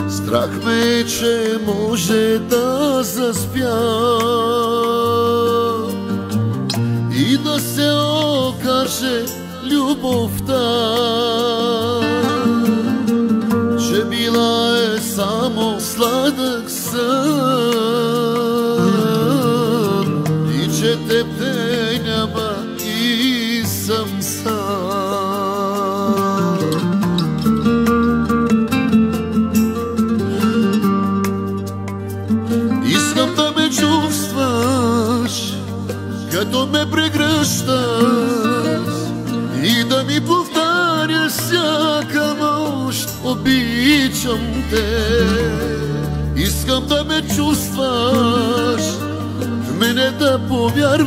Страх ме, че може да заспя и да се окаже любовта, че била е само сладък сън и че теб те няма и съм сам. Искам да ме чувстваш, като ме прегръщаш и да ми повтаряш всяка нощ: обичам те. Искам да ме чувстваш, в мене да повярваш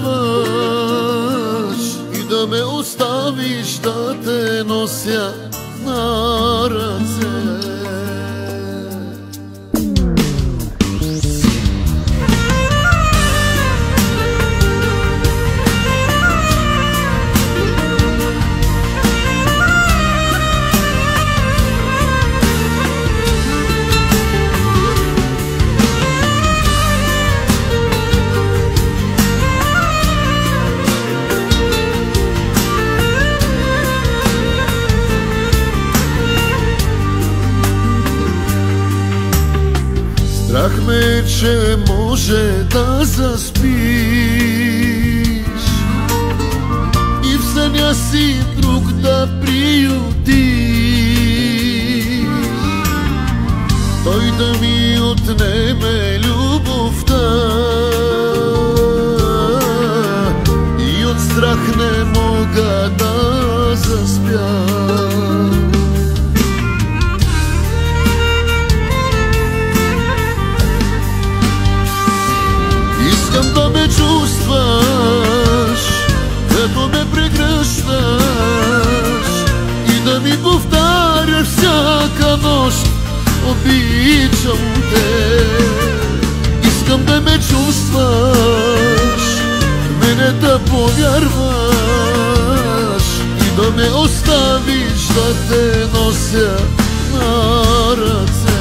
и да ме оставиш да те нося на ръце. Страх ме, че може да заспиш и в съня си друг да приютиш, той да ми отнеме любовта и от страх не мога да заспя. Искам да ме чувстваш, като ме прегръщаш и да ми повтаряш всяка нощ: обичам те. Искам да ме чувстваш, в мене да повярваш и да ме оставиш да те нося на ръце.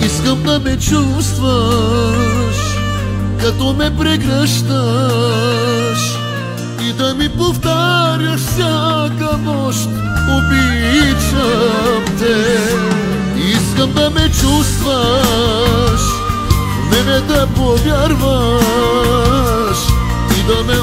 Искам да ме чувстваш, като ме прегръщаш и да ми повтаряш всяка нощ: обичам те. Искам да ме чувстваш, в мене да повярваш и да ме